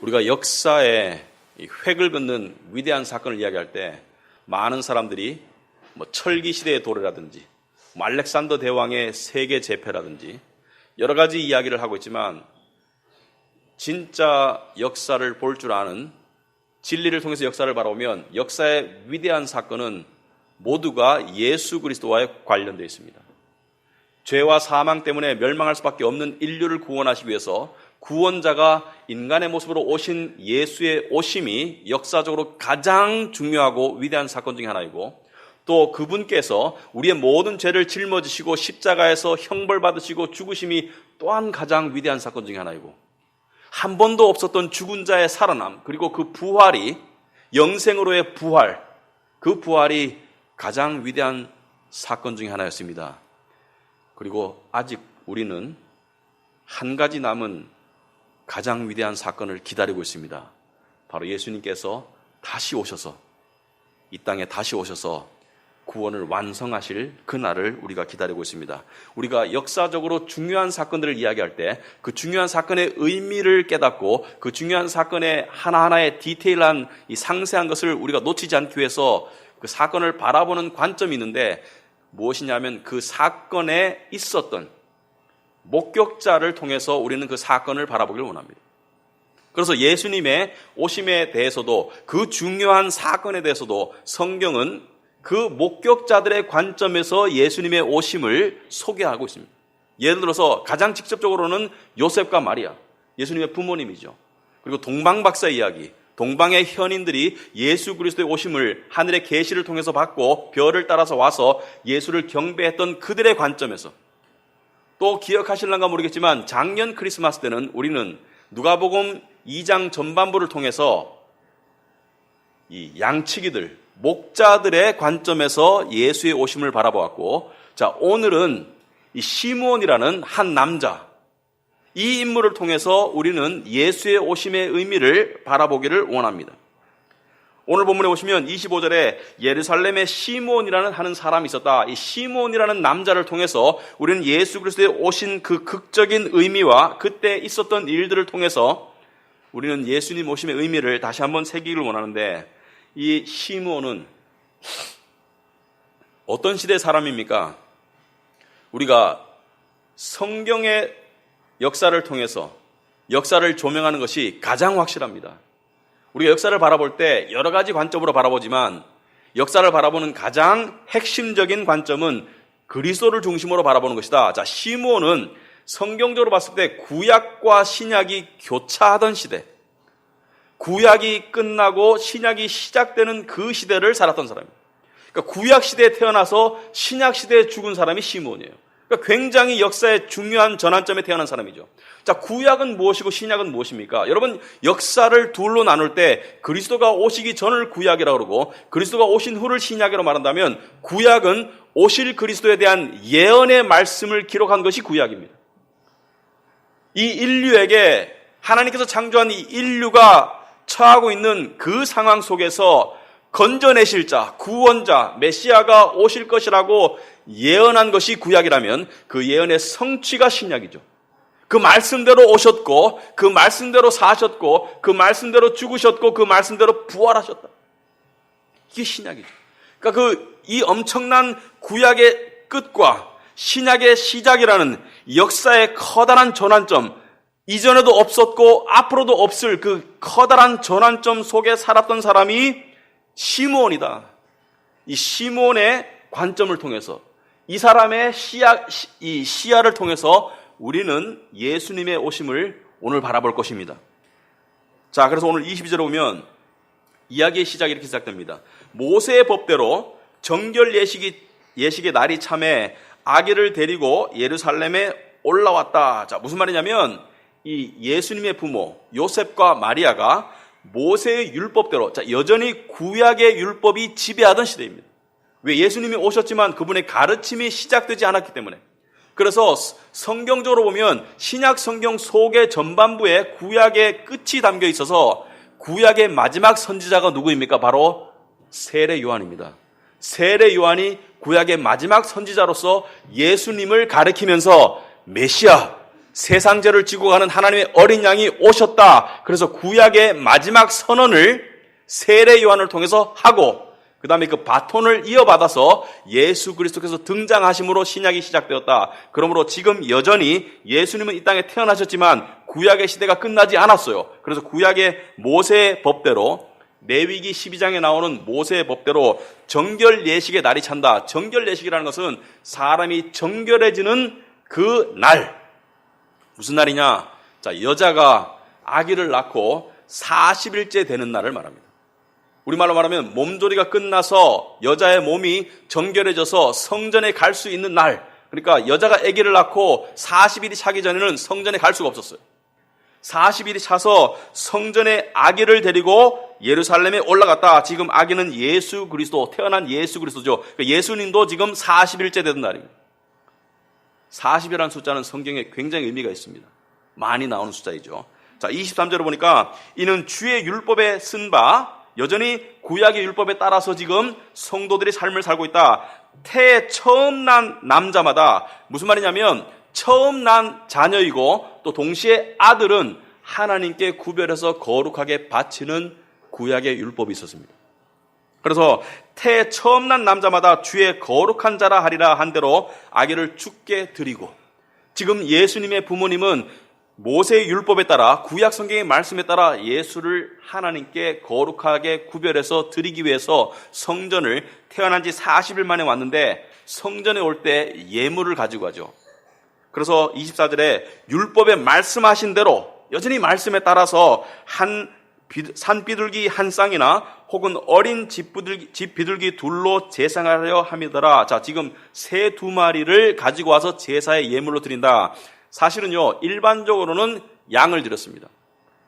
우리가 역사에 획을 긋는 위대한 사건을 이야기할 때 많은 사람들이 철기 시대의 도래라든지 알렉산더 대왕의 세계 재패라든지 여러 가지 이야기를 하고 있지만 진짜 역사를 볼 줄 아는, 진리를 통해서 역사를 바라보면 역사의 위대한 사건은 모두가 예수 그리스도와에 관련되어 있습니다. 죄와 사망 때문에 멸망할 수밖에 없는 인류를 구원하시기 위해서 구원자가 인간의 모습으로 오신 예수의 오심이 역사적으로 가장 중요하고 위대한 사건 중에 하나이고, 또 그분께서 우리의 모든 죄를 짊어지시고 십자가에서 형벌받으시고 죽으심이 또한 가장 위대한 사건 중에 하나이고, 한 번도 없었던 죽은 자의 살아남, 그리고 그 부활이 영생으로의 부활, 그 부활이 가장 위대한 사건 중에 하나였습니다. 그리고 아직 우리는 한 가지 남은 가장 위대한 사건을 기다리고 있습니다. 바로 예수님께서 다시 오셔서, 이 땅에 다시 오셔서 구원을 완성하실 그날을 우리가 기다리고 있습니다. 우리가 역사적으로 중요한 사건들을 이야기할 때 그 중요한 사건의 의미를 깨닫고 그 중요한 사건의 하나하나의 디테일한 이 상세한 것을 우리가 놓치지 않기 위해서 그 사건을 바라보는 관점이 있는데, 무엇이냐면 그 사건에 있었던 목격자를 통해서 우리는 그 사건을 바라보기를 원합니다. 그래서 예수님의 오심에 대해서도, 그 중요한 사건에 대해서도 성경은 그 목격자들의 관점에서 예수님의 오심을 소개하고 있습니다. 예를 들어서 가장 직접적으로는 요셉과 마리아, 예수님의 부모님이죠. 그리고 동방박사 이야기, 동방의 현인들이 예수 그리스도의 오심을 하늘의 계시를 통해서 받고 별을 따라서 와서 예수를 경배했던 그들의 관점에서, 또 기억하실런가 모르겠지만 작년 크리스마스 때는 우리는 누가복음 2장 전반부를 통해서 이 양치기들, 목자들의 관점에서 예수의 오심을 바라보았고, 자, 오늘은 이 시므온이라는 한 남자, 이 인물을 통해서 우리는 예수의 오심의 의미를 바라보기를 원합니다. 오늘 본문에 보시면 25절에 예루살렘에 시므온이라는 하는 사람이 있었다. 이 시므온이라는 남자를 통해서 우리는 예수 그리스도의 오신 그 극적인 의미와 그때 있었던 일들을 통해서 우리는 예수님 오심의 의미를 다시 한번 새기기를 원하는데, 이 시므온은 어떤 시대의 사람입니까? 우리가 성경의 역사를 통해서 역사를 조명하는 것이 가장 확실합니다. 우리가 역사를 바라볼 때 여러 가지 관점으로 바라보지만 역사를 바라보는 가장 핵심적인 관점은 그리스도를 중심으로 바라보는 것이다. 자, 시므온은 성경적으로 봤을 때 구약과 신약이 교차하던 시대, 구약이 끝나고 신약이 시작되는 그 시대를 살았던 사람입니다. 그러니까 구약 시대에 태어나서 신약 시대에 죽은 사람이 시므온이에요. 그러니까 굉장히 역사의 중요한 전환점에 태어난 사람이죠. 자, 구약은 무엇이고 신약은 무엇입니까? 여러분, 역사를 둘로 나눌 때 그리스도가 오시기 전을 구약이라고 그러고 그리스도가 오신 후를 신약이라고 말한다면, 구약은 오실 그리스도에 대한 예언의 말씀을 기록한 것이 구약입니다. 이 인류에게 하나님께서 창조한 이 인류가 처하고 있는 그 상황 속에서 건져내실 자, 구원자, 메시아가 오실 것이라고 예언한 것이 구약이라면 그 예언의 성취가 신약이죠. 그 말씀대로 오셨고, 그 말씀대로 사셨고, 그 말씀대로 죽으셨고, 그 말씀대로 부활하셨다. 이게 신약이죠. 그러니까 이 엄청난 구약의 끝과 신약의 시작이라는 역사의 커다란 전환점, 이전에도 없었고 앞으로도 없을 그 커다란 전환점 속에 살았던 사람이 시므온이다. 이 시므온의 관점을 통해서, 이 사람의 시야를 통해서 우리는 예수님의 오심을 오늘 바라볼 것입니다. 자, 그래서 오늘 22절에 보면 이야기의 시작이 이렇게 시작됩니다. 모세의 법대로 정결 예식의 날이 참에 아기를 데리고 예루살렘에 올라왔다. 자, 무슨 말이냐면 이 예수님의 부모 요셉과 마리아가 모세의 율법대로, 자, 여전히 구약의 율법이 지배하던 시대입니다. 왜? 예수님이 오셨지만 그분의 가르침이 시작되지 않았기 때문에. 그래서 성경적으로 보면 신약 성경 속의 전반부에 구약의 끝이 담겨 있어서 구약의 마지막 선지자가 누구입니까? 바로 세례 요한입니다. 세례 요한이 구약의 마지막 선지자로서 예수님을 가리키면서 메시아, 세상 죄를 지고 가는 하나님의 어린 양이 오셨다. 그래서 구약의 마지막 선언을 세례 요한을 통해서 하고 그 다음에 그 바톤을 이어받아서 예수 그리스도께서 등장하심으로 신약이 시작되었다. 그러므로 지금 여전히 예수님은 이 땅에 태어나셨지만 구약의 시대가 끝나지 않았어요. 그래서 구약의 모세의 법대로 레위기 12장에 나오는 모세의 법대로 정결 예식의 날이 찬다. 정결 예식이라는 것은 사람이 정결해지는 그 날. 무슨 날이냐? 자, 여자가 아기를 낳고 40일째 되는 날을 말합니다. 우리말로 말하면 몸조리가 끝나서 여자의 몸이 정결해져서 성전에 갈 수 있는 날. 그러니까 여자가 아기를 낳고 40일이 차기 전에는 성전에 갈 수가 없었어요. 40일이 차서 성전에 아기를 데리고 예루살렘에 올라갔다. 지금 아기는 예수 그리스도, 태어난 예수 그리스도죠. 그러니까 예수님도 지금 40일째 되는 날입니다. 40이라는 숫자는 성경에 굉장히 의미가 있습니다. 많이 나오는 숫자이죠. 자, 23절을 보니까 이는 주의 율법에 쓴 바, 여전히 구약의 율법에 따라서 지금 성도들이 삶을 살고 있다. 태에 처음 난 남자마다, 무슨 말이냐면 처음 난 자녀이고 또 동시에 아들은 하나님께 구별해서 거룩하게 바치는 구약의 율법이 있었습니다. 그래서 태에 처음 난 남자마다 주의 거룩한 자라 하리라 한 대로 아기를 주께 드리고, 지금 예수님의 부모님은 모세의 율법에 따라 구약 성경의 말씀에 따라 예수를 하나님께 거룩하게 구별해서 드리기 위해서 성전을 태어난 지 40일 만에 왔는데 성전에 올 때 예물을 가지고 가죠. 그래서 24절에 율법에 말씀하신 대로 여전히 말씀에 따라서 산비둘기 한 쌍이나 혹은 어린 집 비둘기 둘로 제사하려 함이더라. 자, 지금 새 2마리를 가지고 와서 제사의 예물로 드린다. 사실은요, 일반적으로는 양을 드렸습니다.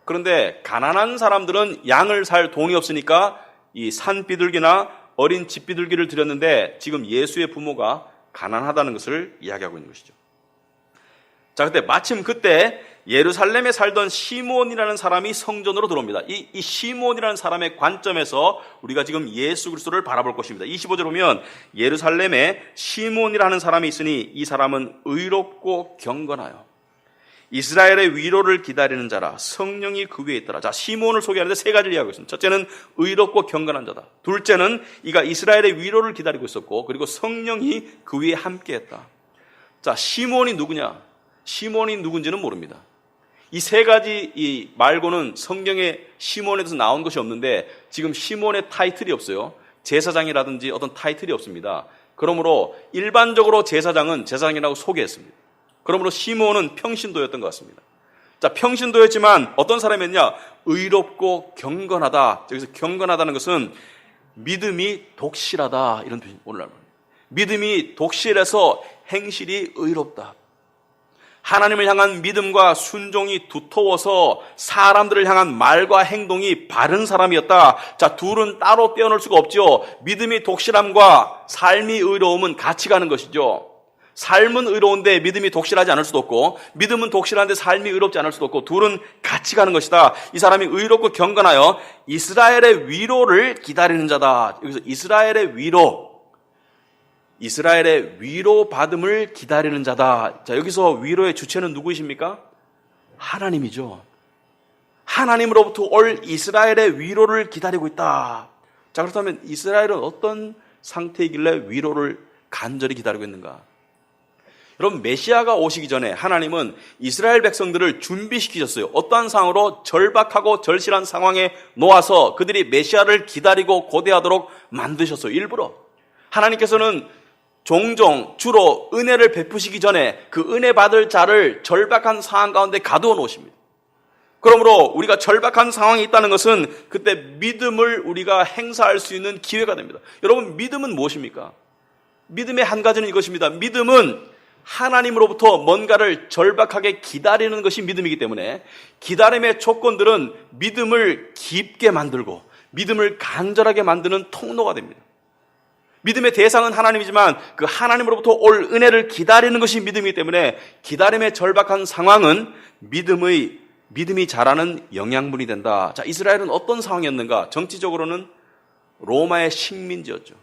그런데 가난한 사람들은 양을 살 돈이 없으니까 이 산비둘기나 어린 집비둘기를 드렸는데 지금 예수의 부모가 가난하다는 것을 이야기하고 있는 것이죠. 자, 마침 그때 예루살렘에 살던 시몬이라는 사람이 성전으로 들어옵니다. 이 시몬이라는 사람의 관점에서 우리가 지금 예수 그리스도를 바라볼 것입니다. 25절 보면 예루살렘에 시몬이라는 사람이 있으니 이 사람은 의롭고 경건하여 이스라엘의 위로를 기다리는 자라. 성령이 그 위에 있더라. 자, 시몬을 소개하는데 3가지를 이야기하고 있습니다. 첫째는 의롭고 경건한 자다. 둘째는 이가 이스라엘의 위로를 기다리고 있었고, 그리고 성령이 그 위에 함께했다. 자, 시몬이 누구냐? 시몬이 누군지는 모릅니다. 이 3가지 말고는 성경에 시몬에 대해서 나온 것이 없는데 지금 시몬의 타이틀이 없어요. 제사장이라든지 어떤 타이틀이 없습니다. 그러므로 일반적으로 제사장은 제사장이라고 소개했습니다. 그러므로 시몬은 평신도였던 것 같습니다. 자, 평신도였지만 어떤 사람이었냐? 의롭고 경건하다. 여기서 경건하다는 것은 믿음이 독실하다, 이런 뜻입니다. 오늘날 믿음이 독실해서 행실이 의롭다. 하나님을 향한 믿음과 순종이 두터워서 사람들을 향한 말과 행동이 바른 사람이었다. 자, 둘은 따로 떼어놓을 수가 없죠. 믿음이 독실함과 삶이 의로움은 같이 가는 것이죠. 삶은 의로운데 믿음이 독실하지 않을 수도 없고, 믿음은 독실한데 삶이 의롭지 않을 수도 없고, 둘은 같이 가는 것이다. 이 사람이 의롭고 경건하여 이스라엘의 위로를 기다리는 자다. 여기서 이스라엘의 위로 받음을 기다리는 자다. 자, 여기서 위로의 주체는 누구이십니까? 하나님이죠. 하나님으로부터 올 이스라엘의 위로를 기다리고 있다. 자, 그렇다면 이스라엘은 어떤 상태이길래 위로를 간절히 기다리고 있는가? 여러분, 메시아가 오시기 전에 하나님은 이스라엘 백성들을 준비시키셨어요. 어떠한 상황으로? 절박하고 절실한 상황에 놓아서 그들이 메시아를 기다리고 고대하도록 만드셨어요. 일부러. 하나님께서는 종종 주로 은혜를 베푸시기 전에 그 은혜 받을 자를 절박한 상황 가운데 가두어 놓으십니다. 그러므로 우리가 절박한 상황이 있다는 것은 그때 믿음을 우리가 행사할 수 있는 기회가 됩니다. 여러분, 믿음은 무엇입니까? 믿음의 한 가지는 이것입니다. 믿음은 하나님으로부터 뭔가를 절박하게 기다리는 것이 믿음이기 때문에 기다림의 조건들은 믿음을 깊게 만들고 믿음을 간절하게 만드는 통로가 됩니다. 믿음의 대상은 하나님이지만 그 하나님으로부터 올 은혜를 기다리는 것이 믿음이기 때문에 기다림의 절박한 상황은 믿음이 자라는 영양분이 된다. 자, 이스라엘은 어떤 상황이었는가? 정치적으로는 로마의 식민지였죠.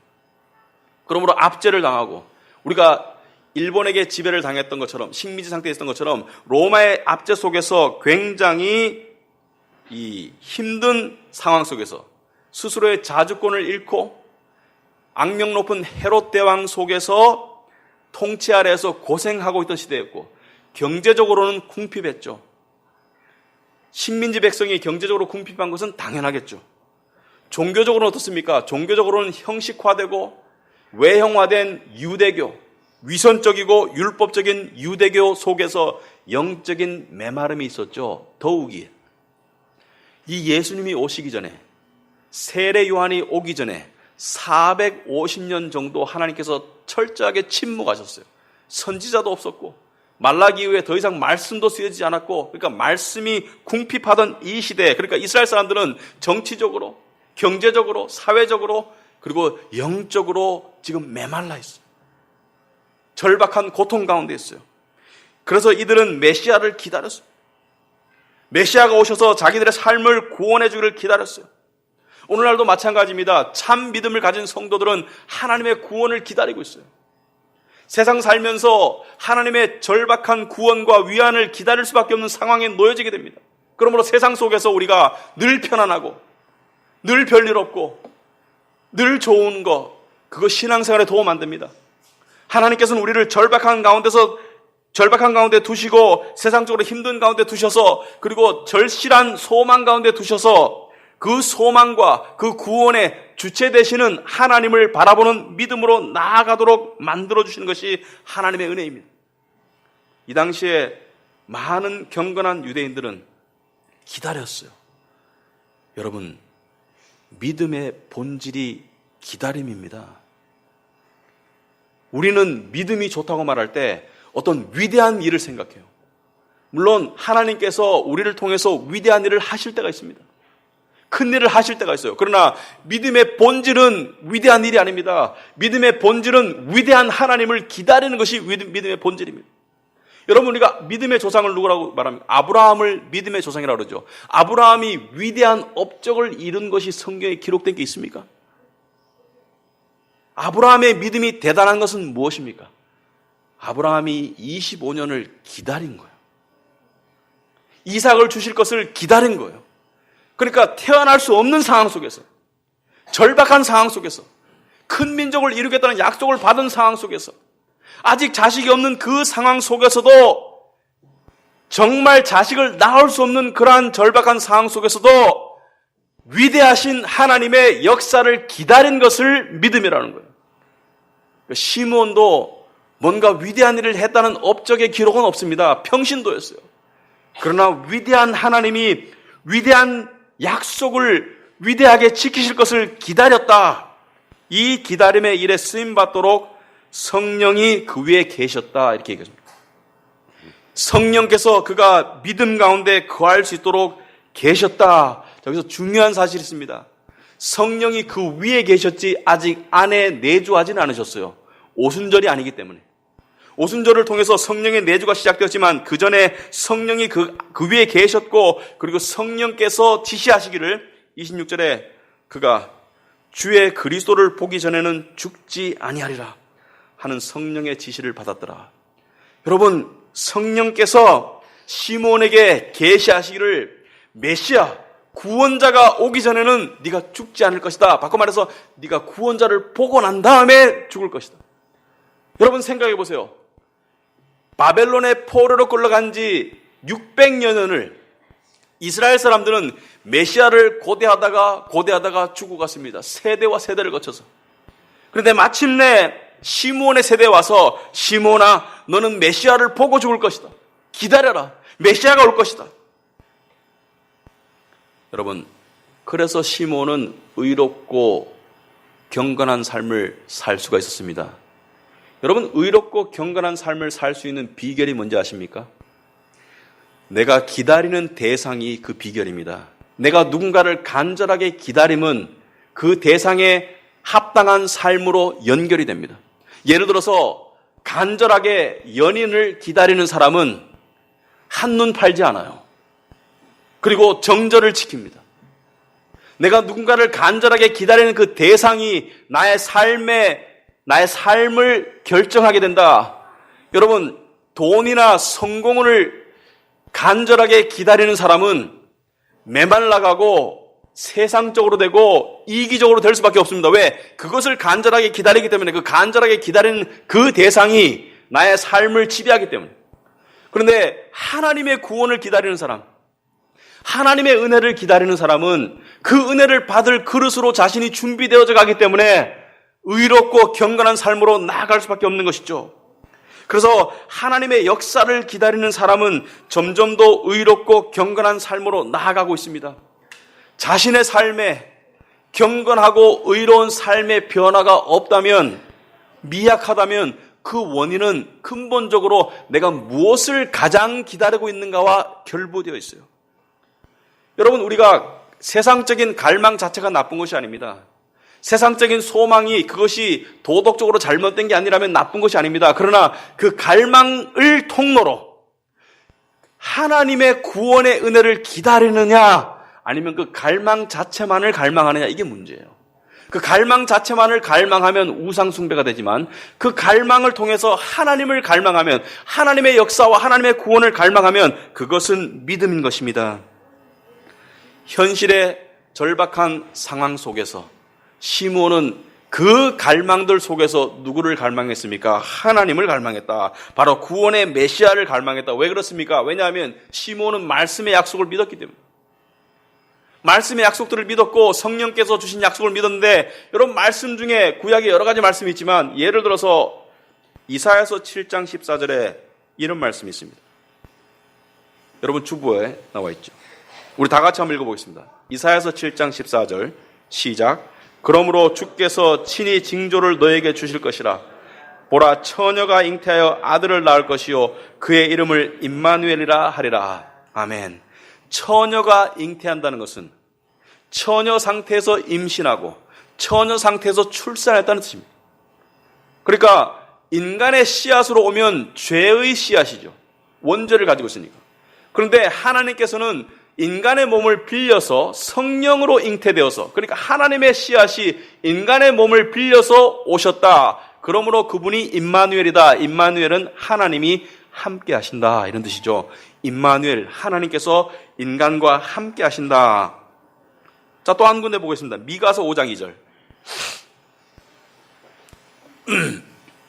그러므로 압제를 당하고, 우리가 일본에게 지배를 당했던 것처럼, 식민지 상태에 있었던 것처럼 로마의 압제 속에서 굉장히 이 힘든 상황 속에서 스스로의 자주권을 잃고 악명 높은 헤롯 대왕 속에서 통치 아래에서 고생하고 있던 시대였고, 경제적으로는 궁핍했죠. 식민지 백성이 경제적으로 궁핍한 것은 당연하겠죠. 종교적으로는 어떻습니까? 종교적으로는 형식화되고 외형화된 유대교, 위선적이고 율법적인 유대교 속에서 영적인 메마름이 있었죠. 더욱이 이 예수님이 오시기 전에, 세례 요한이 오기 전에 450년 정도 하나님께서 철저하게 침묵하셨어요. 선지자도 없었고 말라기 이후에 더 이상 말씀도 쓰여지지 않았고, 그러니까 말씀이 궁핍하던 이 시대에, 그러니까 이스라엘 사람들은 정치적으로, 경제적으로, 사회적으로, 그리고 영적으로 지금 메말라 있어요. 절박한 고통 가운데 있어요. 그래서 이들은 메시아를 기다렸어요. 메시아가 오셔서 자기들의 삶을 구원해 주기를 기다렸어요. 오늘날도 마찬가지입니다. 참 믿음을 가진 성도들은 하나님의 구원을 기다리고 있어요. 세상 살면서 하나님의 절박한 구원과 위안을 기다릴 수밖에 없는 상황에 놓여지게 됩니다. 그러므로 세상 속에서 우리가 늘 편안하고 늘 별일 없고 늘 좋은 거, 그거 신앙생활에 도움 안 됩니다. 하나님께서는 우리를 절박한 가운데 두시고 세상적으로 힘든 가운데 두셔서, 그리고 절실한 소망 가운데 두셔서 그 소망과 그 구원의 주체 되시는 하나님을 바라보는 믿음으로 나아가도록 만들어주시는 것이 하나님의 은혜입니다. 이 당시에 많은 경건한 유대인들은 기다렸어요. 여러분, 믿음의 본질이 기다림입니다. 우리는 믿음이 좋다고 말할 때 어떤 위대한 일을 생각해요. 물론 하나님께서 우리를 통해서 위대한 일을 하실 때가 있습니다. 큰 일을 하실 때가 있어요. 그러나 믿음의 본질은 위대한 일이 아닙니다. 믿음의 본질은 위대한 하나님을 기다리는 것이 믿음의 본질입니다. 여러분, 우리가 믿음의 조상을 누구라고 말합니까? 아브라함을 믿음의 조상이라고 그러죠. 아브라함이 위대한 업적을 이룬 것이 성경에 기록된 게 있습니까? 아브라함의 믿음이 대단한 것은 무엇입니까? 아브라함이 25년을 기다린 거예요. 이삭을 주실 것을 기다린 거예요. 그러니까 태어날 수 없는 상황 속에서, 절박한 상황 속에서, 큰 민족을 이루겠다는 약속을 받은 상황 속에서, 아직 자식이 없는 그 상황 속에서도, 정말 자식을 낳을 수 없는 그러한 절박한 상황 속에서도 위대하신 하나님의 역사를 기다린 것을 믿음이라는 거예요. 시므온도 뭔가 위대한 일을 했다는 업적의 기록은 없습니다. 평신도였어요. 그러나 위대한 하나님이 위대한 약속을 위대하게 지키실 것을 기다렸다. 이 기다림의 일에 쓰임받도록 성령이 그 위에 계셨다. 이렇게 얘기합니다. 성령께서 그가 믿음 가운데 거할 수 있도록 계셨다. 여기서 중요한 사실이 있습니다. 성령이 그 위에 계셨지 아직 안에 내주하지는 않으셨어요. 오순절이 아니기 때문에. 오순절을 통해서 성령의 내주가 시작되었지만 그 전에 성령이 그 위에 계셨고, 그리고 성령께서 지시하시기를 26절에 그가 주의 그리스도를 보기 전에는 죽지 아니하리라 하는 성령의 지시를 받았더라. 여러분, 성령께서 시몬에게 계시하시기를 메시아, 구원자가 오기 전에는 네가 죽지 않을 것이다. 바꿔 말해서 네가 구원자를 보고 난 다음에 죽을 것이다. 여러분 생각해 보세요. 바벨론의 포로로 끌려간 지 600여년을 이스라엘 사람들은 메시아를 고대하다가 죽어갔습니다. 세대와 세대를 거쳐서. 그런데 마침내 시므온의 세대에 와서 시므온아, 너는 메시아를 보고 죽을 것이다. 기다려라. 메시아가 올 것이다. 여러분, 그래서 시므온은 의롭고 경건한 삶을 살 수가 있었습니다. 여러분, 의롭고 경건한 삶을 살 수 있는 비결이 뭔지 아십니까? 내가 기다리는 대상이 그 비결입니다. 내가 누군가를 간절하게 기다림은 그 대상에 합당한 삶으로 연결이 됩니다. 예를 들어서 간절하게 연인을 기다리는 사람은 한눈 팔지 않아요. 그리고 정절을 지킵니다. 내가 누군가를 간절하게 기다리는 그 대상이 나의 삶을 결정하게 된다. 여러분, 돈이나 성공을 간절하게 기다리는 사람은 메말라가고 세상적으로 되고 이기적으로 될 수밖에 없습니다. 왜? 그것을 간절하게 기다리기 때문에, 그 간절하게 기다리는 그 대상이 나의 삶을 지배하기 때문에. 그런데 하나님의 구원을 기다리는 사람, 하나님의 은혜를 기다리는 사람은 그 은혜를 받을 그릇으로 자신이 준비되어져 가기 때문에 의롭고 경건한 삶으로 나아갈 수밖에 없는 것이죠. 그래서 하나님의 역사를 기다리는 사람은 점점 더 의롭고 경건한 삶으로 나아가고 있습니다. 자신의 삶에 경건하고 의로운 삶의 변화가 없다면, 미약하다면 그 원인은 근본적으로 내가 무엇을 가장 기다리고 있는가와 결부되어 있어요. 여러분, 우리가 세상적인 갈망 자체가 나쁜 것이 아닙니다. 세상적인 소망이 그것이 도덕적으로 잘못된 게 아니라면 나쁜 것이 아닙니다. 그러나 그 갈망을 통로로 하나님의 구원의 은혜를 기다리느냐, 아니면 그 갈망 자체만을 갈망하느냐, 이게 문제예요. 그 갈망 자체만을 갈망하면 우상 숭배가 되지만, 그 갈망을 통해서 하나님을 갈망하면, 하나님의 역사와 하나님의 구원을 갈망하면 그것은 믿음인 것입니다. 현실의 절박한 상황 속에서 시므온은 그 갈망들 속에서 누구를 갈망했습니까? 하나님을 갈망했다. 바로 구원의 메시아를 갈망했다. 왜 그렇습니까? 왜냐하면 시므온은 말씀의 약속을 믿었기 때문에. 말씀의 약속들을 믿었고 성령께서 주신 약속을 믿었는데, 여러분, 말씀 중에 구약에 여러 가지 말씀이 있지만 예를 들어서 이사야서 7장 14절에 이런 말씀이 있습니다. 여러분 주보에 나와 있죠. 우리 다 같이 한번 읽어보겠습니다. 이사야서 7장 14절 시작. 그러므로 주께서 친히 징조를 너에게 주실 것이라. 보라, 처녀가 잉태하여 아들을 낳을 것이요 그의 이름을 임마누엘이라 하리라. 아멘. 처녀가 잉태한다는 것은 처녀 상태에서 임신하고 처녀 상태에서 출산했다는 뜻입니다. 그러니까 인간의 씨앗으로 오면 죄의 씨앗이죠. 원죄를 가지고 있으니까. 그런데 하나님께서는 인간의 몸을 빌려서 성령으로 잉태되어서, 그러니까 하나님의 씨앗이 인간의 몸을 빌려서 오셨다. 그러므로 그분이 임마누엘이다. 임마누엘은 하나님이 함께 하신다, 이런 뜻이죠. 임마누엘, 하나님께서 인간과 함께 하신다. 자, 또 한 군데 보겠습니다. 미가서 5장 2절.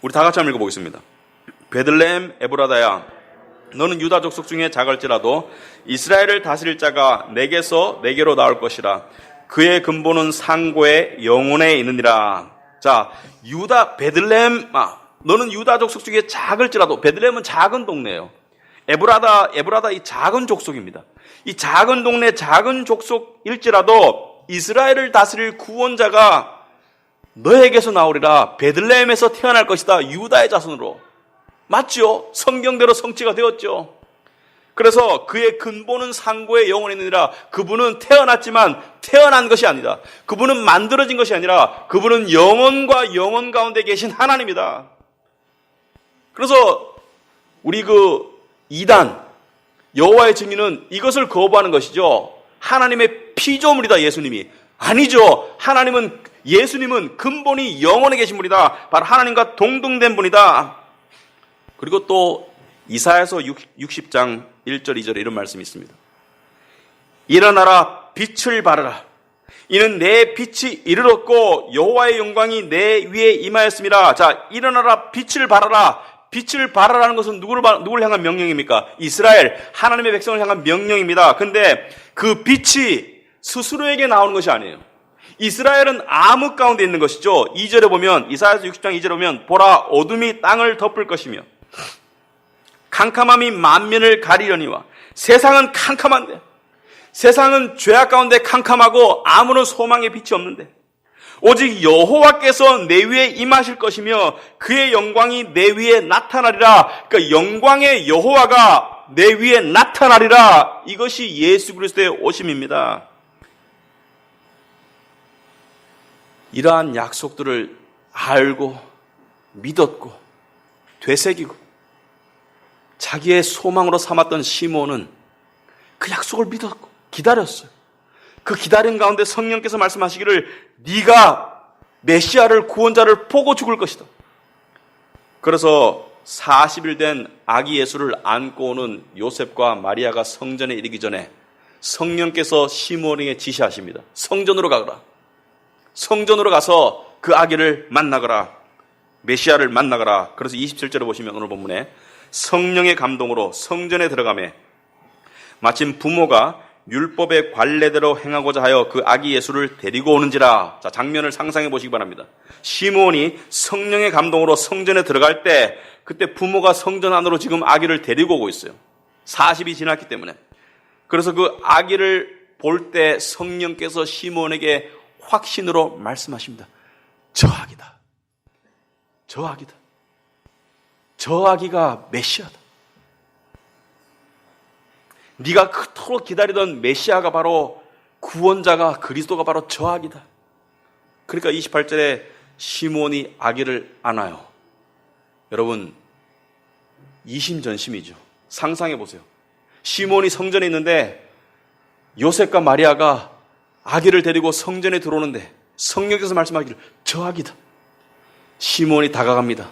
우리 다 같이 한번 읽어보겠습니다. 베들레헴 에브라다야, 너는 유다 족속 중에 작을지라도 이스라엘을 다스릴 자가 내게로 나올 것이라. 그의 근본은 상고의 영혼에 있느니라. 자, 유다, 베들레헴, 너는 유다 족속 중에 작을지라도, 베들레헴은 작은 동네예요. 에브라다 이 작은 족속입니다. 이 작은 동네 작은 족속일지라도 이스라엘을 다스릴 구원자가 너에게서 나오리라. 베들레헴에서 태어날 것이다. 유다의 자손으로. 맞죠? 성경대로 성취가 되었죠. 그래서 그의 근본은 상고의 영혼이 있느니라. 그분은 태어났지만 태어난 것이 아니다. 그분은 만들어진 것이 아니라 그분은 영혼과 영혼 가운데 계신 하나님이다. 그래서 우리 이단 여호와의 증인은 이것을 거부하는 것이죠. 하나님의 피조물이다, 예수님이. 아니죠. 예수님은 근본이 영혼에 계신 분이다. 바로 하나님과 동등된 분이다. 그리고 또 이사야서 60장 1절 2절에 이런 말씀이 있습니다. 일어나라, 빛을 발하라. 이는 내 빛이 이르렀고 여호와의 영광이 내 위에 임하였습니다. 자, 일어나라, 빛을 발하라. 빛을 발하라는 것은 누구를 향한 명령입니까? 이스라엘, 하나님의 백성을 향한 명령입니다. 근데 그 빛이 스스로에게 나오는 것이 아니에요. 이스라엘은 암흑 가운데 있는 것이죠. 2절에 보면, 이사야서 60장 2절에 보면, 보라, 어둠이 땅을 덮을 것이며 캄캄함이 만면을 가리려니와. 세상은 캄캄한데, 세상은 죄악 가운데 캄캄하고 아무런 소망의 빛이 없는데 오직 여호와께서 내 위에 임하실 것이며 그의 영광이 내 위에 나타나리라. 그러니까 영광의 여호와가 내 위에 나타나리라. 이것이 예수 그리스도의 오심입니다. 이러한 약속들을 알고 믿었고 되새기고 자기의 소망으로 삼았던 시므온은 그 약속을 믿었고 기다렸어요. 그 기다림 가운데 성령께서 말씀하시기를 네가 메시아를, 구원자를 보고 죽을 것이다. 그래서 40일 된 아기 예수를 안고 오는 요셉과 마리아가 성전에 이르기 전에 성령께서 시므온에게 지시하십니다. 성전으로 가거라. 성전으로 가서 그 아기를 만나거라. 메시아를 만나거라. 그래서 27절에 보시면 오늘 본문에 성령의 감동으로 성전에 들어가매 마침 부모가 율법의 관례대로 행하고자 하여 그 아기 예수를 데리고 오는지라. 자, 장면을 상상해 보시기 바랍니다. 시므온이 성령의 감동으로 성전에 들어갈 때 그때 부모가 성전 안으로 지금 아기를 데리고 오고 있어요. 40이 지났기 때문에. 그래서 그 아기를 볼 때 성령께서 시므온에게 확신으로 말씀하십니다. 저 아기다. 저 아기다. 저 아기가 메시아다. 네가 그토록 기다리던 메시아가 바로 구원자가 그리스도가 바로 저 아기다. 그러니까 28절에 시므온이 아기를 안아요. 여러분, 이심전심이죠. 상상해 보세요. 시므온이 성전에 있는데 요셉과 마리아가 아기를 데리고 성전에 들어오는데 성령께서 말씀하기를 저 아기다. 시므온이 다가갑니다.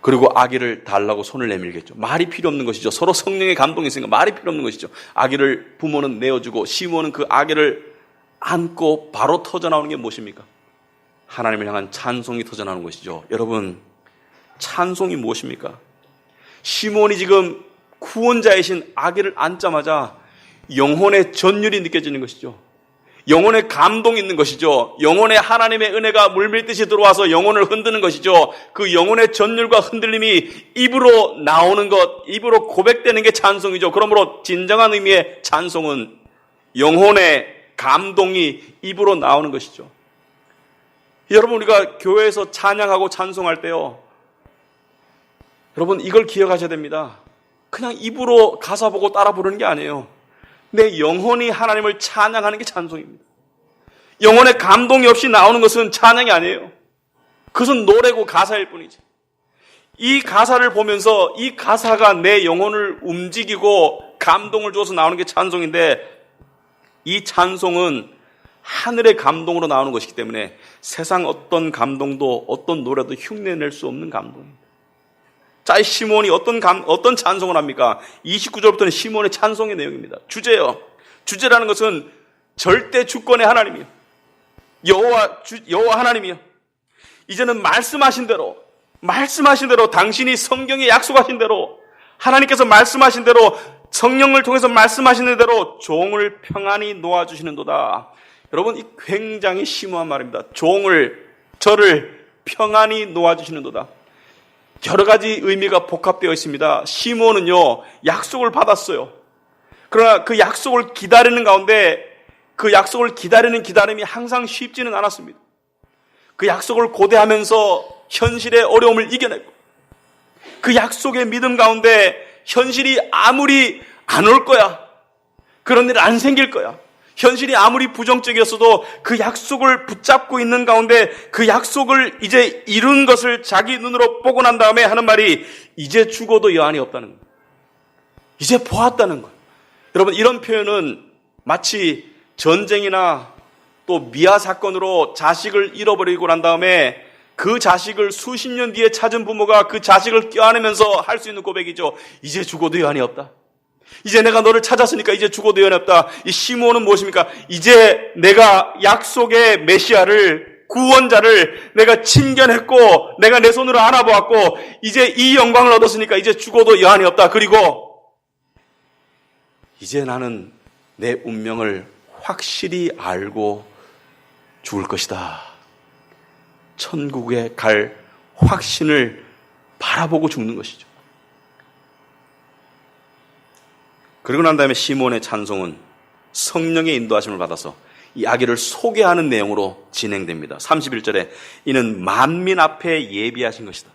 그리고 아기를 달라고 손을 내밀겠죠. 말이 필요 없는 것이죠. 서로 성령의 감동이 있으니까 말이 필요 없는 것이죠. 아기를 부모는 내어주고 시므온은 그 아기를 안고 바로 터져나오는 게 무엇입니까? 하나님을 향한 찬송이 터져나오는 것이죠. 여러분, 찬송이 무엇입니까? 시므온이 지금 구원자이신 아기를 안자마자 영혼의 전율이 느껴지는 것이죠. 영혼의 감동이 있는 것이죠. 영혼의 하나님의 은혜가 물밀듯이 들어와서 영혼을 흔드는 것이죠. 그 영혼의 전율과 흔들림이 입으로 나오는 것, 입으로 고백되는 게 찬송이죠. 그러므로 진정한 의미의 찬송은 영혼의 감동이 입으로 나오는 것이죠. 여러분, 우리가 교회에서 찬양하고 찬송할 때요, 여러분 이걸 기억하셔야 됩니다. 그냥 입으로 가사 보고 따라 부르는 게 아니에요. 내 영혼이 하나님을 찬양하는 게 찬송입니다. 영혼의 감동이 없이 나오는 것은 찬양이 아니에요. 그것은 노래고 가사일 뿐이지. 이 가사를 보면서 이 가사가 내 영혼을 움직이고 감동을 줘서 나오는 게 찬송인데, 이 찬송은 하늘의 감동으로 나오는 것이기 때문에 세상 어떤 감동도 어떤 노래도 흉내낼 수 없는 감동입니다. 자, 이 시므온이 어떤 찬송을 합니까? 29절부터는 시므온의 찬송의 내용입니다. 주제요. 주제라는 것은 절대 주권의 하나님이요. 여호와 하나님이요. 이제는 말씀하신 대로 당신이 성경에 약속하신 대로 하나님께서 말씀하신 대로 성령을 통해서 말씀하시는 대로 종을 평안히 놓아주시는도다. 여러분, 이 굉장히 심오한 말입니다. 저를 평안히 놓아주시는도다. 여러 가지 의미가 복합되어 있습니다. 시므온은요, 약속을 받았어요. 그러나 그 약속을 기다리는 가운데 그 약속을 기다리는 기다림이 항상 쉽지는 않았습니다. 그 약속을 고대하면서 현실의 어려움을 이겨내고, 그 약속의 믿음 가운데 현실이 아무리 안 올 거야, 그런 일 안 생길 거야, 현실이 아무리 부정적이었어도 그 약속을 붙잡고 있는 가운데 그 약속을 이제 이룬 것을 자기 눈으로 보고 난 다음에 하는 말이 이제 죽어도 여한이 없다는 거예요. 이제 보았다는 거예요. 여러분, 이런 표현은 마치 전쟁이나 또 미아 사건으로 자식을 잃어버리고 난 다음에 그 자식을 수십 년 뒤에 찾은 부모가 그 자식을 껴안으면서 할 수 있는 고백이죠. 이제 죽어도 여한이 없다. 이제 내가 너를 찾았으니까 이제 죽어도 여한이 없다. 이 시므온은 무엇입니까? 이제 내가 약속의 메시아를, 구원자를 내가 친견했고 내가 내 손으로 안아보았고 이제 이 영광을 얻었으니까 이제 죽어도 여한이 없다. 그리고 이제 나는 내 운명을 확실히 알고 죽을 것이다. 천국에 갈 확신을 바라보고 죽는 것이죠. 그리고 난 다음에 시므온의 찬송은 성령의 인도하심을 받아서 이 아기를 소개하는 내용으로 진행됩니다. 31절에 이는 만민 앞에 예비하신 것이다.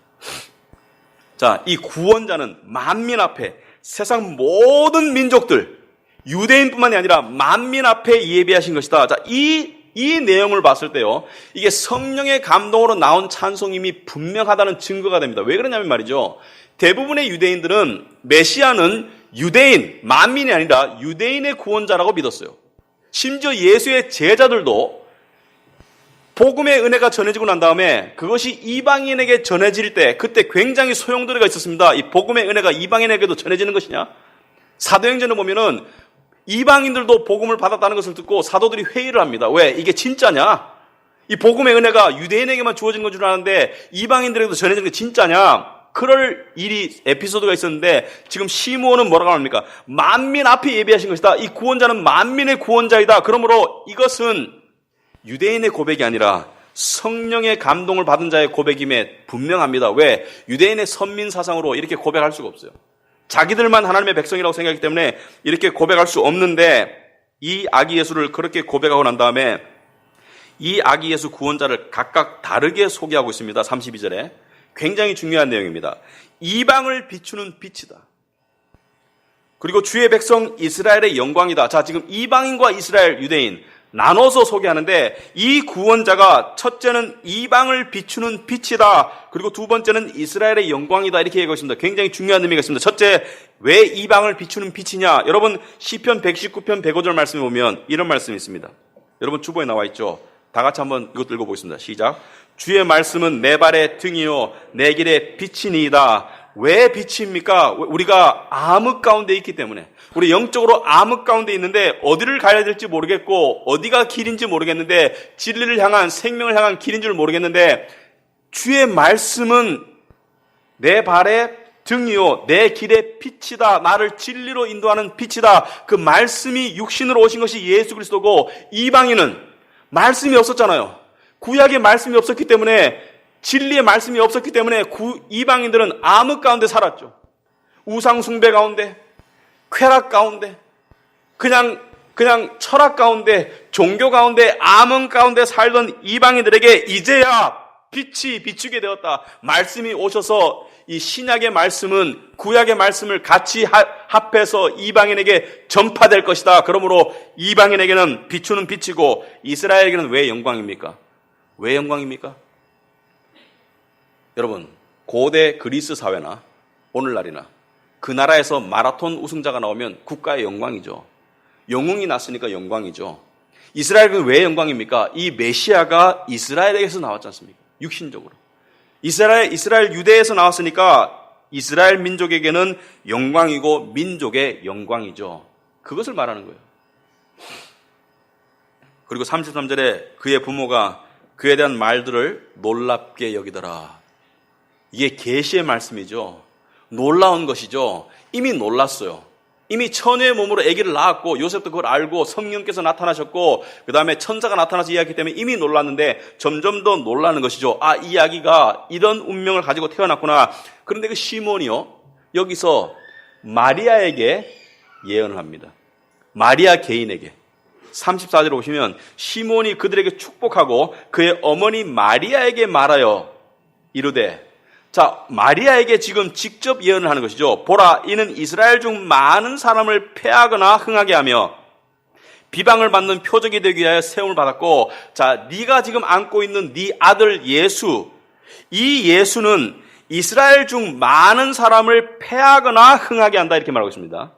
자, 이 구원자는 만민 앞에, 세상 모든 민족들, 유대인뿐만이 아니라 만민 앞에 예비하신 것이다. 자, 이 내용을 봤을 때요, 이게 성령의 감동으로 나온 찬송임이 분명하다는 증거가 됩니다. 왜 그러냐면 말이죠, 대부분의 유대인들은 메시아는 유대인, 만민이 아니라 유대인의 구원자라고 믿었어요. 심지어 예수의 제자들도 복음의 은혜가 전해지고 난 다음에 그것이 이방인에게 전해질 때 그때 굉장히 소용돌이가 있었습니다. 이 복음의 은혜가 이방인에게도 전해지는 것이냐? 사도행전을 보면은 이방인들도 복음을 받았다는 것을 듣고 사도들이 회의를 합니다. 왜? 이게 진짜냐? 이 복음의 은혜가 유대인에게만 주어진 건 줄 아는데 이방인들에게도 전해지는 게 진짜냐? 그럴 일이 에피소드가 있었는데 지금 시므온은 뭐라고 합니까? 만민 앞에 예비하신 것이다. 이 구원자는 만민의 구원자이다. 그러므로 이것은 유대인의 고백이 아니라 성령의 감동을 받은 자의 고백임에 분명합니다. 왜? 유대인의 선민 사상으로 이렇게 고백할 수가 없어요. 자기들만 하나님의 백성이라고 생각하기 때문에 이렇게 고백할 수 없는데 이 아기 예수를 그렇게 고백하고 난 다음에 이 아기 예수 구원자를 각각 다르게 소개하고 있습니다. 32절에. 굉장히 중요한 내용입니다. 이방을 비추는 빛이다. 그리고 주의 백성 이스라엘의 영광이다. 자, 지금 이방인과 이스라엘 유대인 나눠서 소개하는데 이 구원자가 첫째는 이방을 비추는 빛이다. 그리고 두 번째는 이스라엘의 영광이다. 이렇게 얘기하고 있습니다. 굉장히 중요한 의미가 있습니다. 첫째, 왜 이방을 비추는 빛이냐? 여러분 시편 119편 105절 말씀에 보면 이런 말씀이 있습니다. 여러분 주보에 나와 있죠. 다 같이 한번 이것 읽어보겠습니다. 시작. 주의 말씀은 내 발의 등이요 내 길의 빛이니이다. 왜 빛입니까? 우리가 암흑 가운데 있기 때문에. 우리 영적으로 암흑 가운데 있는데 어디를 가야 될지 모르겠고 어디가 길인지 모르겠는데 진리를 향한 생명을 향한 길인 줄 모르겠는데 주의 말씀은 내 발의 등이요 내 길의 빛이다. 나를 진리로 인도하는 빛이다. 그 말씀이 육신으로 오신 것이 예수 그리스도고 이방인은 말씀이 없었잖아요. 구약의 말씀이 없었기 때문에 진리의 말씀이 없었기 때문에 이방인들은 암흑 가운데 살았죠. 우상 숭배 가운데, 쾌락 가운데, 그냥 철학 가운데, 종교 가운데, 암흑 가운데 살던 이방인들에게 이제야 빛이 비추게 되었다. 말씀이 오셔서 이 신약의 말씀은 구약의 말씀을 같이 합해서 이방인에게 전파될 것이다. 그러므로 이방인에게는 비추는 빛이고 이스라엘에게는 왜 영광입니까? 왜 영광입니까? 여러분, 고대 그리스 사회나 오늘날이나 그 나라에서 마라톤 우승자가 나오면 국가의 영광이죠. 영웅이 났으니까 영광이죠. 이스라엘은 왜 영광입니까? 이 메시아가 이스라엘에게서 나왔지 않습니까? 육신적으로. 이스라엘 유대에서 나왔으니까 이스라엘 민족에게는 영광이고 민족의 영광이죠. 그것을 말하는 거예요. 그리고 33절에 그의 부모가 그에 대한 말들을 놀랍게 여기더라. 이게 계시의 말씀이죠. 놀라운 것이죠. 이미 놀랐어요. 이미 처녀의 몸으로 아기를 낳았고 요셉도 그걸 알고 성령께서 나타나셨고 그 다음에 천사가 나타나서 이야기했기 때문에 이미 놀랐는데 점점 더 놀라는 것이죠. 아, 이 아기가 이런 운명을 가지고 태어났구나. 그런데 그 시몬이요 여기서 마리아에게 예언을 합니다. 마리아 개인에게. 34절에 보시면 시몬이 그들에게 축복하고 그의 어머니 마리아에게 말하여 이르되, 자, 마리아에게 지금 직접 예언을 하는 것이죠. 보라, 이는 이스라엘 중 많은 사람을 패하거나 흥하게 하며 비방을 받는 표적이 되기 위하여 세움을 받았고, 자, 네가 지금 안고 있는 네 아들 예수, 이 예수는 이스라엘 중 많은 사람을 패하거나 흥하게 한다, 이렇게 말하고 있습니다.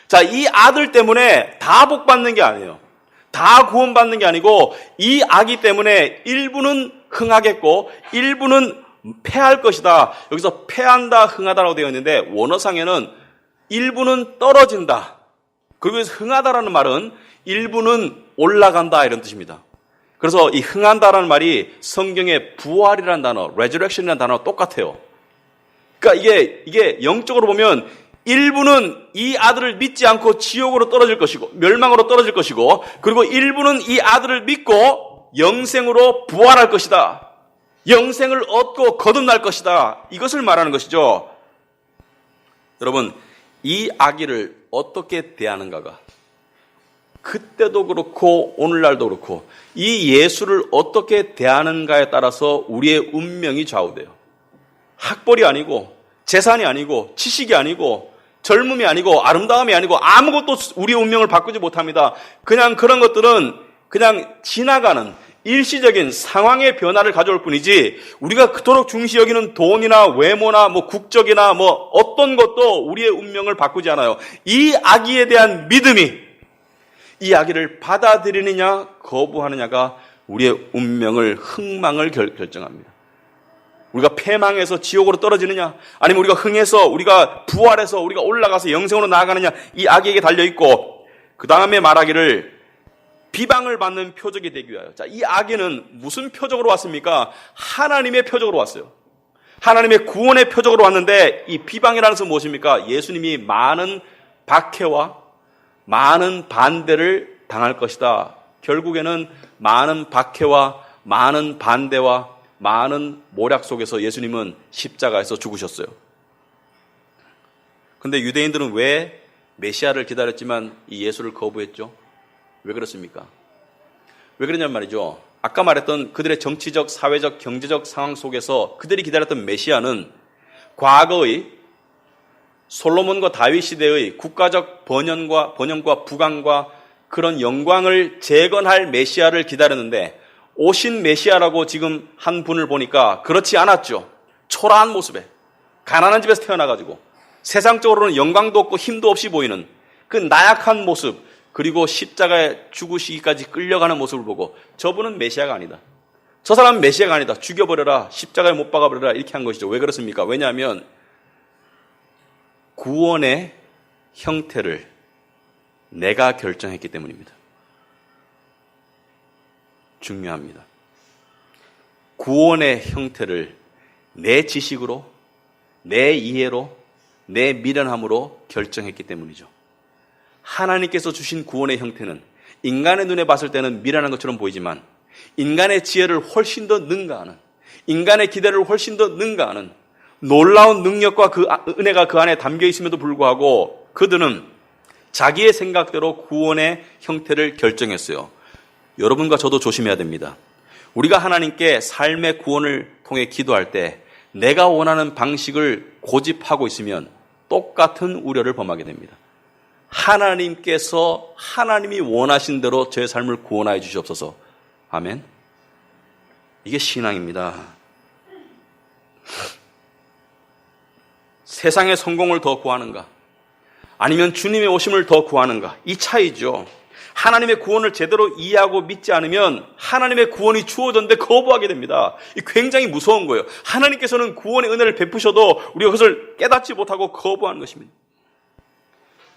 자, 이 아들 때문에 다 복받는 게 아니에요. 다 구원받는 게 아니고 이 아기 때문에 일부는 흥하겠고 일부는 패할 것이다. 여기서 패한다, 흥하다라고 되어 있는데 원어상에는 일부는 떨어진다. 그리고 흥하다라는 말은 일부는 올라간다 이런 뜻입니다. 그래서 이 흥한다라는 말이 성경의 부활이라는 단어, resurrection이라는 단어와 똑같아요. 그러니까 이게 영적으로 보면 일부는 이 아들을 믿지 않고 지옥으로 떨어질 것이고 멸망으로 떨어질 것이고 그리고 일부는 이 아들을 믿고 영생으로 부활할 것이다. 영생을 얻고 거듭날 것이다. 이것을 말하는 것이죠. 여러분, 이 아기를 어떻게 대하는가가 그때도 그렇고 오늘날도 그렇고 이 예수를 어떻게 대하는가에 따라서 우리의 운명이 좌우돼요. 학벌이 아니고 재산이 아니고 지식이 아니고 젊음이 아니고 아름다움이 아니고 아무것도 우리의 운명을 바꾸지 못합니다. 그냥 그런 것들은 그냥 지나가는 일시적인 상황의 변화를 가져올 뿐이지 우리가 그토록 중시 여기는 돈이나 외모나 뭐 국적이나 뭐 어떤 것도 우리의 운명을 바꾸지 않아요. 이 아기에 대한 믿음이 이 아기를 받아들이느냐 거부하느냐가 우리의 운명을 흥망을 결정합니다. 우리가 패망해서 지옥으로 떨어지느냐, 아니면 우리가 흥해서, 우리가 부활해서, 우리가 올라가서 영생으로 나아가느냐, 이 악에게 달려있고, 그 다음에 말하기를 비방을 받는 표적이 되기 위하여. 자, 이 악에는 무슨 표적으로 왔습니까? 하나님의 표적으로 왔어요. 하나님의 구원의 표적으로 왔는데, 이 비방이라는 것은 무엇입니까? 예수님이 많은 박해와 많은 반대를 당할 것이다. 결국에는 많은 박해와 많은 반대와 많은 모략 속에서 예수님은 십자가에서 죽으셨어요. 그런데 유대인들은 왜 메시아를 기다렸지만 이 예수를 거부했죠? 왜 그렇습니까? 왜 그러냐는 말이죠. 아까 말했던 그들의 정치적, 사회적, 경제적 상황 속에서 그들이 기다렸던 메시아는 과거의 솔로몬과 다윗 시대의 국가적 번영과 부강과 그런 영광을 재건할 메시아를 기다렸는데, 오신 메시아라고 지금 한 분을 보니까 그렇지 않았죠. 초라한 모습에 가난한 집에서 태어나가지고 세상적으로는 영광도 없고 힘도 없이 보이는 그 나약한 모습, 그리고 십자가에 죽으시기까지 끌려가는 모습을 보고 저분은 메시아가 아니다, 저 사람은 메시아가 아니다, 죽여버려라, 십자가에 못 박아버려라, 이렇게 한 것이죠. 왜 그렇습니까? 왜냐하면 구원의 형태를 내가 결정했기 때문입니다. 중요합니다. 구원의 형태를 내 지식으로, 내 이해로, 내 미련함으로 결정했기 때문이죠. 하나님께서 주신 구원의 형태는 인간의 눈에 봤을 때는 미련한 것처럼 보이지만, 인간의 지혜를 훨씬 더 능가하는, 인간의 기대를 훨씬 더 능가하는 놀라운 능력과 그 은혜가 그 안에 담겨 있음에도 불구하고 그들은 자기의 생각대로 구원의 형태를 결정했어요. 여러분과 저도 조심해야 됩니다. 우리가 하나님께 삶의 구원을 통해 기도할 때 내가 원하는 방식을 고집하고 있으면 똑같은 우려를 범하게 됩니다. 하나님께서 하나님이 원하신 대로 제 삶을 구원하여 주시옵소서. 아멘. 이게 신앙입니다. 세상의 성공을 더 구하는가, 아니면 주님의 오심을 더 구하는가, 이 차이죠. 하나님의 구원을 제대로 이해하고 믿지 않으면 하나님의 구원이 주어졌는데 거부하게 됩니다. 이 굉장히 무서운 거예요. 하나님께서는 구원의 은혜를 베푸셔도 우리가 그것을 깨닫지 못하고 거부하는 것입니다.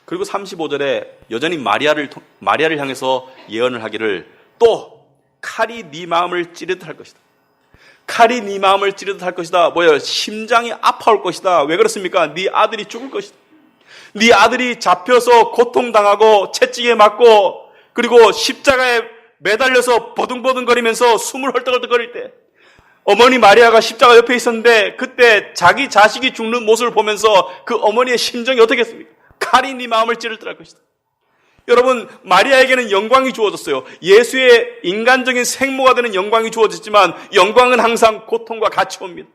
그리고 35절에 여전히 마리아를 향해서 예언을 하기를, 또 칼이 네 마음을 찌르듯 할 것이다. 칼이 네 마음을 찌르듯 할 것이다. 뭐예요? 심장이 아파올 것이다. 왜 그렇습니까? 네 아들이 죽을 것이다. 네 아들이 잡혀서 고통당하고 채찍에 맞고 그리고 십자가에 매달려서 버둥버둥거리면서 숨을 헐떡헐떡거릴 때, 어머니 마리아가 십자가 옆에 있었는데 그때 자기 자식이 죽는 모습을 보면서 그 어머니의 심정이 어떻겠습니까? 칼이 네 마음을 찌를 듯 할 것이다. 여러분, 마리아에게는 영광이 주어졌어요. 예수의 인간적인 생모가 되는 영광이 주어졌지만 영광은 항상 고통과 같이 옵니다.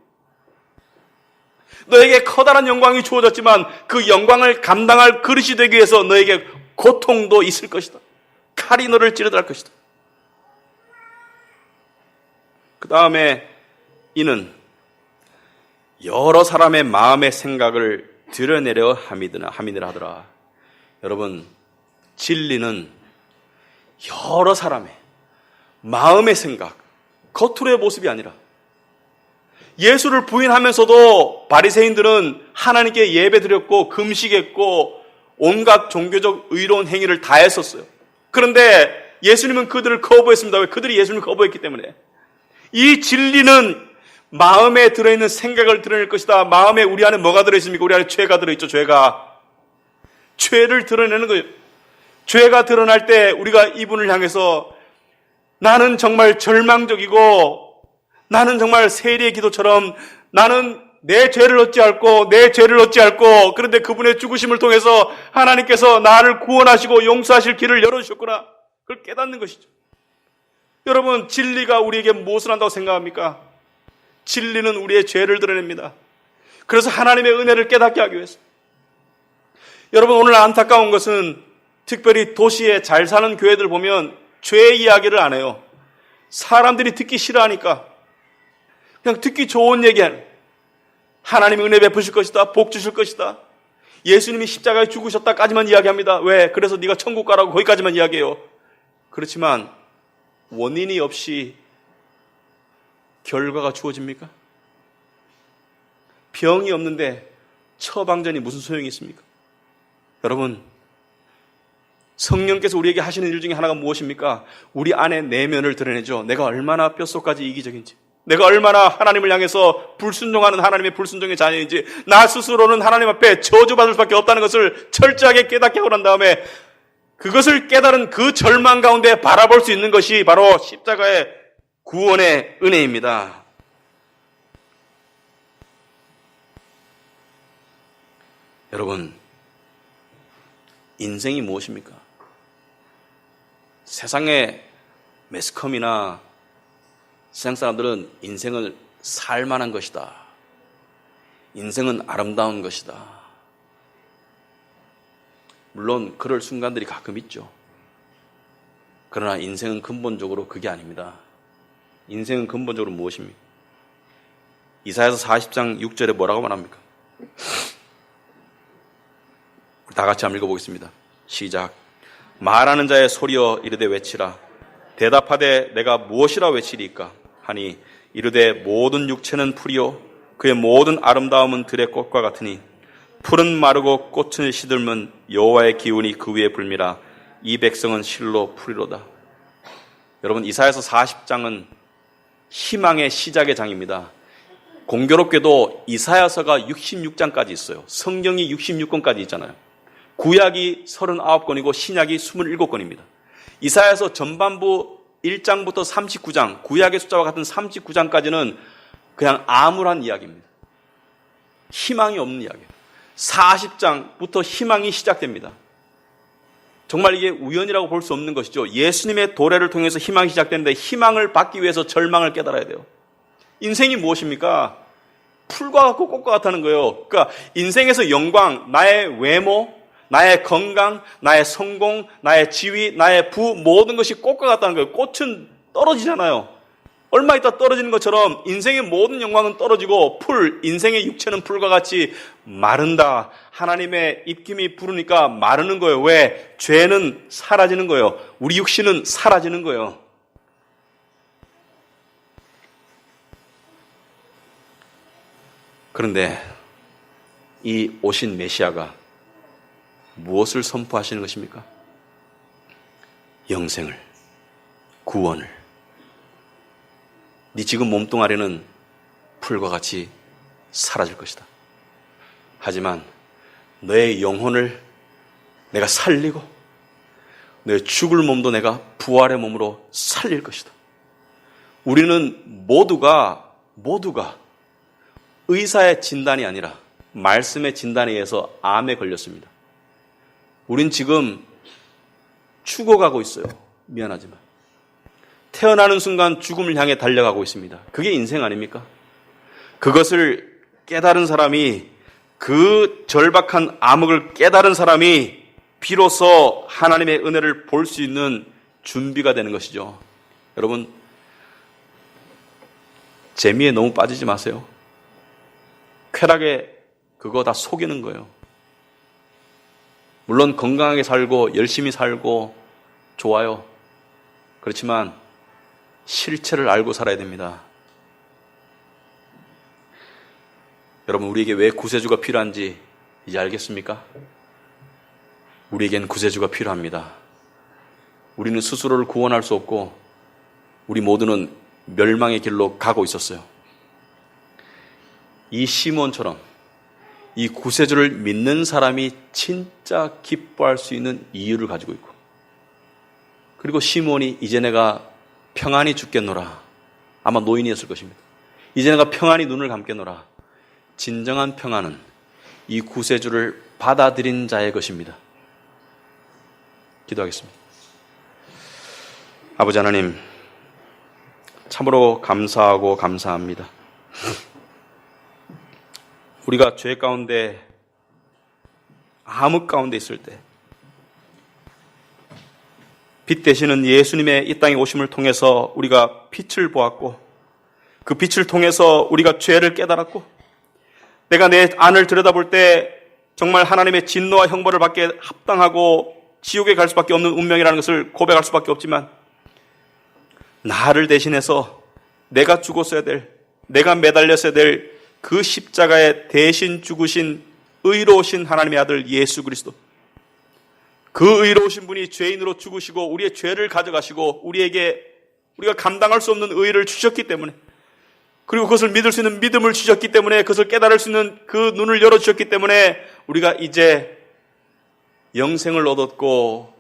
너에게 커다란 영광이 주어졌지만 그 영광을 감당할 그릇이 되기 위해서 너에게 고통도 있을 것이다. 칼이 너를 찌르듯 할 것이다. 그 다음에 이는 여러 사람의 마음의 생각을 드러내려 함이니라 하더라. 여러분, 진리는 여러 사람의 마음의 생각, 겉으로의 모습이 아니라, 예수를 부인하면서도 바리새인들은 하나님께 예배드렸고 금식했고 온갖 종교적 의로운 행위를 다 했었어요. 그런데 예수님은 그들을 거부했습니다. 왜? 그들이 예수님을 거부했기 때문에. 이 진리는 마음에 들어있는 생각을 드러낼 것이다. 마음에 우리 안에 뭐가 들어있습니까? 우리 안에 죄가 들어있죠. 죄를 드러내는 거예요. 죄가 드러날 때 우리가 이분을 향해서 나는 정말 절망적이고, 나는 정말 세리의 기도처럼 나는 내 죄를 어찌할꼬, 그런데 그분의 죽으심을 통해서 하나님께서 나를 구원하시고 용서하실 길을 열어주셨구나. 그걸 깨닫는 것이죠. 여러분, 진리가 우리에게 무엇을 한다고 생각합니까? 진리는 우리의 죄를 드러냅니다. 그래서 하나님의 은혜를 깨닫게 하기 위해서. 여러분, 오늘 안타까운 것은 특별히 도시에 잘 사는 교회들 보면 죄 이야기를 안 해요. 사람들이 듣기 싫어하니까 그냥 듣기 좋은 얘기하는, 하나님이 은혜 베푸실 것이다, 복 주실 것이다, 예수님이 십자가에 죽으셨다까지만 이야기합니다. 왜? 그래서 네가 천국 가라고 거기까지만 이야기해요. 그렇지만 원인이 없이 결과가 주어집니까? 병이 없는데 처방전이 무슨 소용이 있습니까? 여러분, 성령께서 우리에게 하시는 일 중에 하나가 무엇입니까? 우리 안의 내면을 드러내죠. 내가 얼마나 뼛속까지 이기적인지, 내가 얼마나 하나님을 향해서 불순종하는 하나님의 불순종의 자녀인지, 나 스스로는 하나님 앞에 저주받을 수밖에 없다는 것을 철저하게 깨닫게 하고 난 다음에 그것을 깨달은 그 절망 가운데 바라볼 수 있는 것이 바로 십자가의 구원의 은혜입니다. 여러분, 인생이 무엇입니까? 세상의 매스컴이나 세상 사람들은 인생을 살만한 것이다. 인생은 아름다운 것이다. 물론 그럴 순간들이 가끔 있죠. 그러나 인생은 근본적으로 그게 아닙니다. 인생은 근본적으로 무엇입니까? 이사야서 40장 6절에 뭐라고 말합니까? 다 같이 한번 읽어보겠습니다. 시작. 말하는 자의 소리여 이르되 외치라. 대답하되 내가 무엇이라 외치리까 하니 이르되 모든 육체는 풀이요 그의 모든 아름다움은 들의 꽃과 같으니 풀은 마르고 꽃은 시들면 여호와의 기운이 그 위에 불미라. 이 백성은 실로 풀이로다. 여러분, 이사야서 40장은 희망의 시작의 장입니다. 공교롭게도 이사야서가 66장까지 있어요. 성경이 66권까지 있잖아요. 구약이 39권이고 신약이 27권입니다. 이사야서 전반부 1장부터 39장, 구약의 숫자와 같은 39장까지는 그냥 암울한 이야기입니다. 희망이 없는 이야기예요. 40장부터 희망이 시작됩니다. 정말 이게 우연이라고 볼 수 없는 것이죠. 예수님의 도래를 통해서 희망이 시작되는데 희망을 받기 위해서 절망을 깨달아야 돼요. 인생이 무엇입니까? 풀과 같고 꽃과 같다는 거예요. 그러니까 인생에서 영광, 나의 외모, 나의 건강, 나의 성공, 나의 지위, 나의 부, 모든 것이 꽃과 같다는 거예요. 꽃은 떨어지잖아요. 얼마 있다 떨어지는 것처럼 인생의 모든 영광은 떨어지고 인생의 육체는 풀과 같이 마른다. 하나님의 입김이 부르니까 마르는 거예요. 왜? 죄는 사라지는 거예요. 우리 육신은 사라지는 거예요. 그런데 이 오신 메시아가 무엇을 선포하시는 것입니까? 영생을, 구원을. 네 지금 몸뚱아리는 풀과 같이 사라질 것이다. 하지만 너의 영혼을 내가 살리고 너의 죽을 몸도 내가 부활의 몸으로 살릴 것이다. 우리는 모두가 의사의 진단이 아니라 말씀의 진단에 의해서 암에 걸렸습니다. 우린 지금 죽어가고 있어요. 미안하지만. 태어나는 순간 죽음을 향해 달려가고 있습니다. 그게 인생 아닙니까? 그것을 깨달은 사람이, 그 절박한 암흑을 깨달은 사람이 비로소 하나님의 은혜를 볼 수 있는 준비가 되는 것이죠. 여러분, 재미에 너무 빠지지 마세요. 쾌락에 그거 다 속이는 거예요. 물론 건강하게 살고 열심히 살고 좋아요. 그렇지만 실체를 알고 살아야 됩니다. 여러분, 우리에게 왜 구세주가 필요한지 이제 알겠습니까? 우리에겐 구세주가 필요합니다. 우리는 스스로를 구원할 수 없고 우리 모두는 멸망의 길로 가고 있었어요. 이 시몬처럼 이 구세주를 믿는 사람이 진짜 기뻐할 수 있는 이유를 가지고 있고, 그리고 시몬이 이제 내가 평안히 죽겠노라. 아마 노인이었을 것입니다. 이제 내가 평안히 눈을 감겠노라. 진정한 평안은 이 구세주를 받아들인 자의 것입니다. 기도하겠습니다. 아버지 하나님, 참으로 감사하고 감사합니다. 우리가 죄 가운데, 암흑 가운데 있을 때 빛 되시는 예수님의 이 땅에 오심을 통해서 우리가 빛을 보았고, 그 빛을 통해서 우리가 죄를 깨달았고, 내가 내 안을 들여다볼 때 정말 하나님의 진노와 형벌을 받게 합당하고 지옥에 갈 수밖에 없는 운명이라는 것을 고백할 수밖에 없지만, 나를 대신해서 내가 죽었어야 될, 내가 매달렸어야 될 그 십자가에 대신 죽으신 의로우신 하나님의 아들 예수 그리스도, 그 의로우신 분이 죄인으로 죽으시고 우리의 죄를 가져가시고 우리가 감당할 수 없는 의를 주셨기 때문에, 그리고 그것을 믿을 수 있는 믿음을 주셨기 때문에, 그것을 깨달을 수 있는 그 눈을 열어주셨기 때문에 우리가 이제 영생을 얻었고,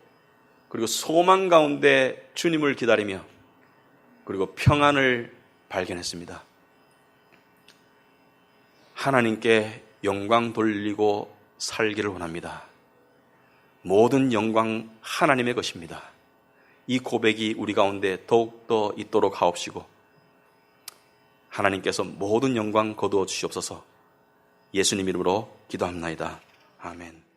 그리고 소망 가운데 주님을 기다리며 그리고 평안을 발견했습니다. 하나님께 영광 돌리고 살기를 원합니다. 모든 영광 하나님의 것입니다. 이 고백이 우리 가운데 더욱더 있도록 하옵시고, 하나님께서 모든 영광 거두어 주시옵소서. 예수님 이름으로 기도합나이다. 아멘.